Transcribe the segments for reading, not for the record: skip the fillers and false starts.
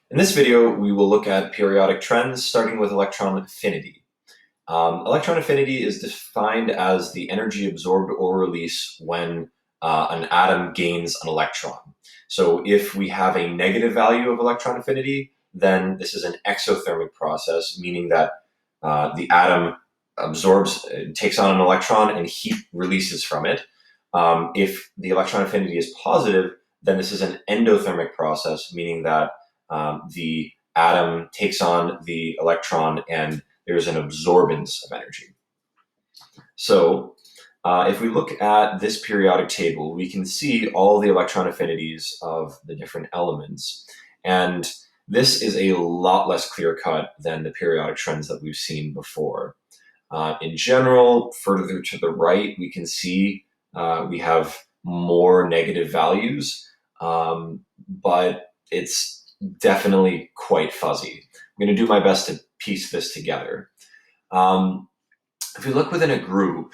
In this video, we will look at periodic trends, starting with electron affinity. Electron affinity is defined as the energy absorbed or released when an atom gains an electron. So if we have a negative value of electron affinity, then this is an exothermic process, meaning that the atom takes on an electron, and heat releases from it. If the electron affinity is positive, then this is an endothermic process, meaning that the atom takes on the electron and there's an absorbance of energy. So if we look at this periodic table, we can see all the electron affinities of the different elements. And this is a lot less clear-cut than the periodic trends that we've seen before. In general, further to the right, we can see we have more negative values, but it's definitely quite fuzzy. I'm going to do my best to piece this together. If we look within a group,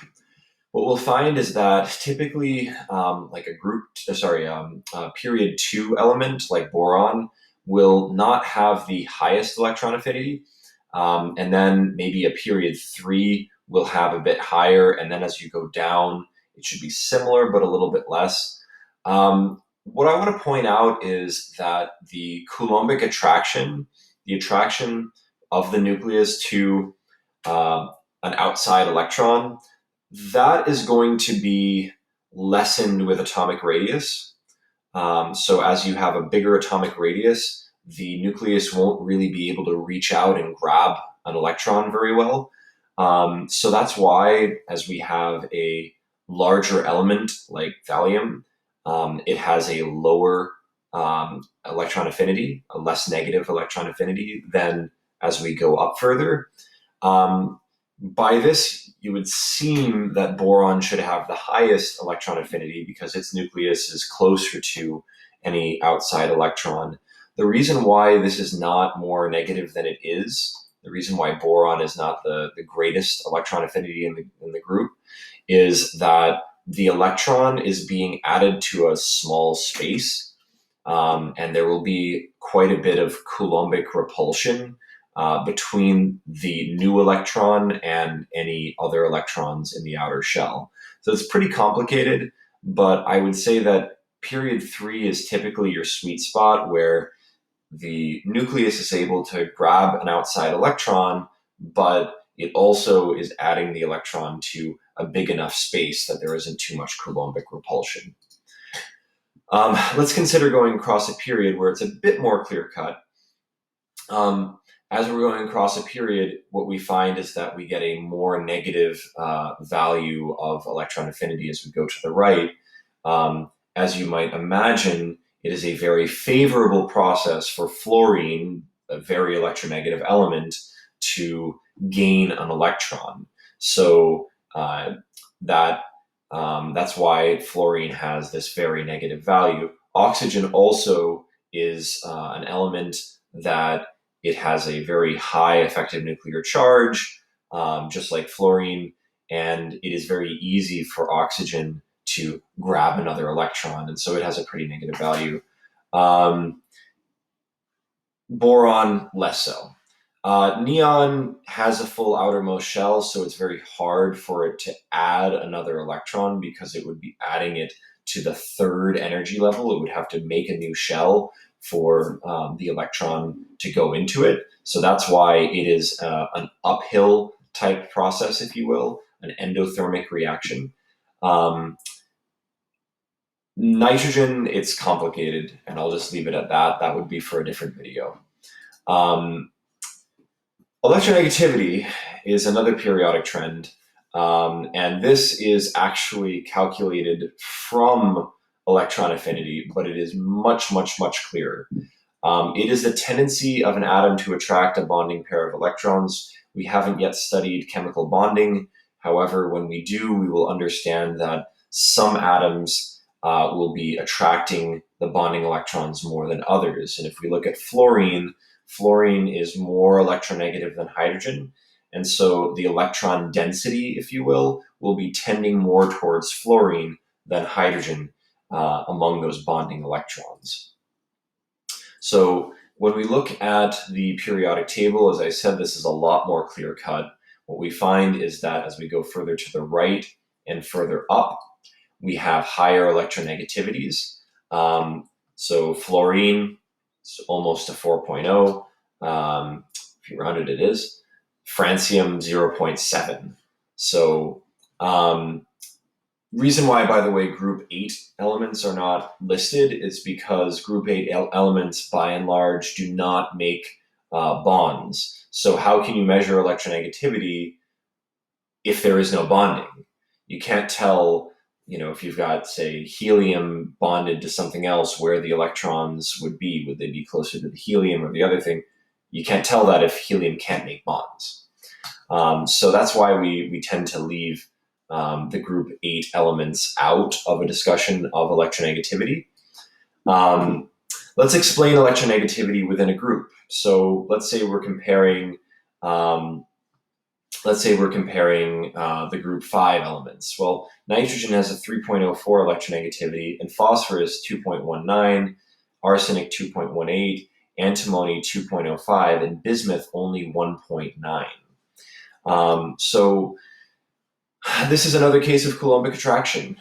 what we'll find is that typically, like a period 2 element like boron will not have the highest electron affinity, and then maybe a period 3 will have a bit higher, and then as you go down, it should be similar but a little bit less. What I want to point out is that the Coulombic attraction, the attraction of the nucleus to an outside electron, that is going to be lessened with atomic radius. So as you have a bigger atomic radius, the nucleus won't really be able to reach out and grab an electron very well. So that's why, as we have a larger element like thallium, it has a lower electron affinity, a less negative electron affinity than as we go up further. By this, you would seem that boron should have the highest electron affinity because its nucleus is closer to any outside electron. The reason why this is not more negative than it is, the reason why boron is not the greatest electron affinity in the group, is that the electron is being added to a small space, and there will be quite a bit of Coulombic repulsion between the new electron and any other electrons in the outer shell. So it's pretty complicated, but I would say that period 3 is typically your sweet spot where the nucleus is able to grab an outside electron, but it also is adding the electron to a big enough space that there isn't too much Coulombic repulsion. Let's consider going across a period where it's a bit more clear-cut. As we're going across a period, what we find is that we get a more negative value of electron affinity as we go to the right. As you might imagine, it is a very favorable process for fluorine, a very electronegative element, to gain an electron. So that's why fluorine has this very negative value. Oxygen also is an element that it has a very high effective nuclear charge, just like fluorine, and it is very easy for oxygen to grab another electron, and so it has a pretty negative value. Boron, less so. Neon has a full outermost shell, so it's very hard for it to add another electron because it would be adding it to the third energy level. It would have to make a new shell for the electron to go into it. So that's why it is an uphill type process, if you will, an endothermic reaction. Nitrogen, it's complicated, and I'll just leave it at that. That would be for a different video. Electronegativity is another periodic trend, and this is actually calculated from electron affinity, but it is much, much, much clearer. It is the tendency of an atom to attract a bonding pair of electrons. We haven't yet studied chemical bonding. However, when we do, we will understand that some atoms will be attracting the bonding electrons more than others. And if we look at fluorine, fluorine is more electronegative than hydrogen. And so the electron density, if you will be tending more towards fluorine than hydrogen among those bonding electrons. So When we look at the periodic table, as I said, this is a lot more clear-cut. What we find is that as we go further to the right and further up, we have higher electronegativities. So fluorine is almost a 4.0. If you round it, it is. Francium, 0.7. So reason why, by the way, group 8 elements are not listed is because group 8 elements, by and large, do not make bonds. So how can you measure electronegativity if there is no bonding? You can't tell, if you've got, say, helium bonded to something else, where the electrons would be. Would they be closer to the helium or the other thing? You can't tell that if helium can't make bonds. So that's why we tend to leave the group 8 elements out of a discussion of electronegativity. Let's explain electronegativity within a group. So let's say we're comparing the group 5 elements. Well, nitrogen has a 3.04 electronegativity, and phosphorus 2.19, arsenic 2.18, antimony 2.05, and bismuth only 1.9. So this is another case of Coulombic attraction.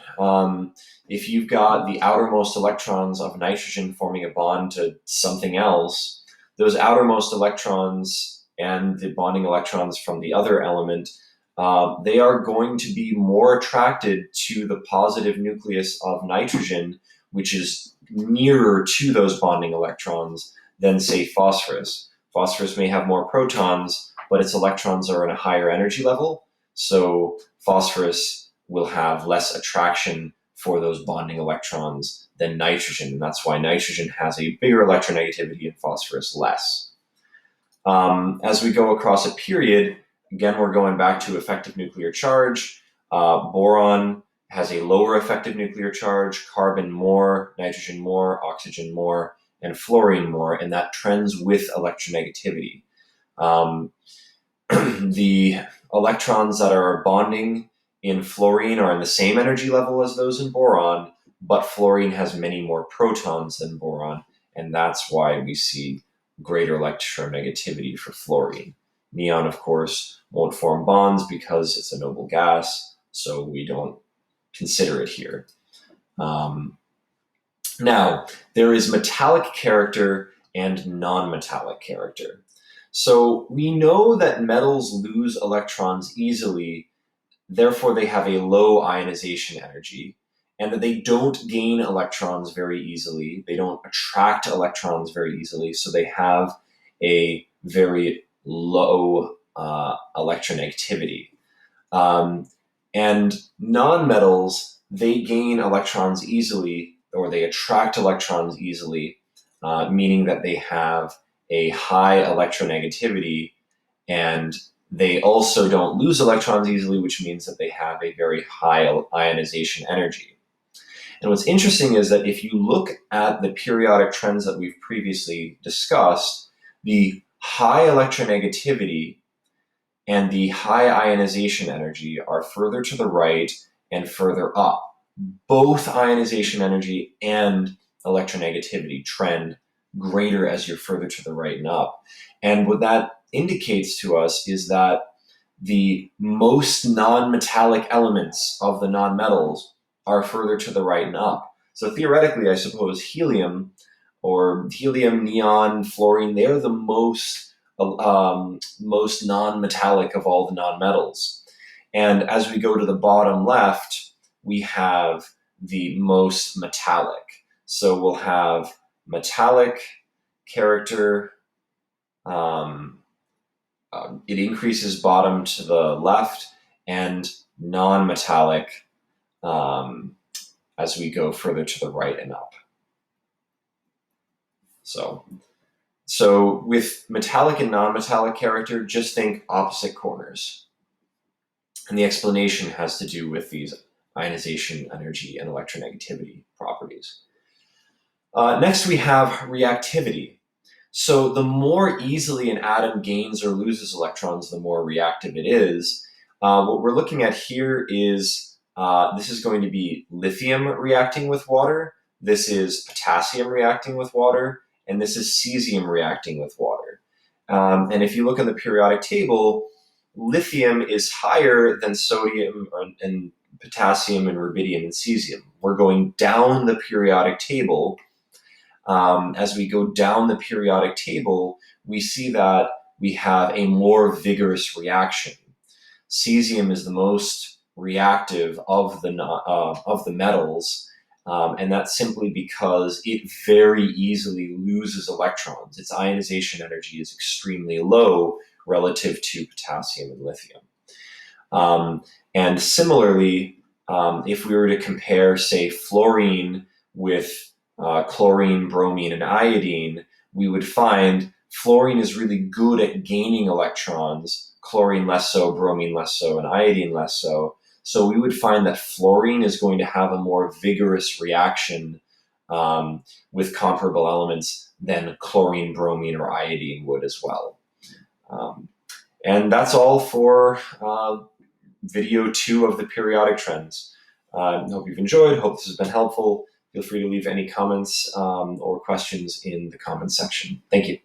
If you've got the outermost electrons of nitrogen forming a bond to something else, those outermost electrons and the bonding electrons from the other element, they are going to be more attracted to the positive nucleus of nitrogen, which is nearer to those bonding electrons than, say, phosphorus. Phosphorus may have more protons, but its electrons are at a higher energy level, so phosphorus will have less attraction for those bonding electrons than nitrogen, and that's why nitrogen has a bigger electronegativity and phosphorus less. As we go across a period, again, we're going back to effective nuclear charge. Boron has a lower effective nuclear charge, carbon more, nitrogen more, oxygen more, and fluorine more, and that trends with electronegativity. The electrons that are bonding in fluorine are in the same energy level as those in boron, but fluorine has many more protons than boron, and that's why we see greater electronegativity for fluorine. Neon, of course, won't form bonds because it's a noble gas, so we don't consider it here. Now, there is metallic character and non-metallic character. So we know that metals lose electrons easily, therefore they have a low ionization energy, and that they don't gain electrons very easily. They don't attract electrons very easily, so they have a very low electronegativity. And nonmetals, they gain electrons easily, or they attract electrons easily, meaning that they have a high electronegativity, and they also don't lose electrons easily, which means that they have a very high ionization energy. And what's interesting is that if you look at the periodic trends that we've previously discussed, the high electronegativity and the high ionization energy are further to the right and further up. Both ionization energy and electronegativity trend greater as you're further to the right and up. And what that indicates to us is that the most non-metallic elements of the nonmetals are further to the right and up. So theoretically, I suppose helium, neon, fluorine, they're the most non-metallic of all the nonmetals. And as we go to the bottom left, we have the most metallic. So we'll have metallic character. It increases bottom to the left, and non-metallic as we go further to the right and up. So with metallic and non-metallic character, just think opposite corners. And the explanation has to do with these ionization energy and electronegativity properties. Next, we have reactivity. So the more easily an atom gains or loses electrons, the more reactive it is. What we're looking at here is, this is going to be lithium reacting with water. This is potassium reacting with water. and this is cesium reacting with water. And if you look in the periodic table, lithium is higher than sodium and potassium and rubidium and cesium. We're going down the periodic table. As we go down the periodic table, we see that we have a more vigorous reaction. Cesium is the most reactive of the metals, and that's simply because it very easily loses electrons. Its ionization energy is extremely low relative to potassium and lithium. And similarly, if we were to compare, say, fluorine with chlorine, bromine, and iodine, we would find fluorine is really good at gaining electrons, chlorine less so, bromine less so, and iodine less so. So we would find that fluorine is going to have a more vigorous reaction with comparable elements than chlorine, bromine, or iodine would as well. And that's all for video 2 of the periodic trends. I hope you've enjoyed. Hope this has been helpful. Feel free to leave any comments or questions in the comments section. Thank you.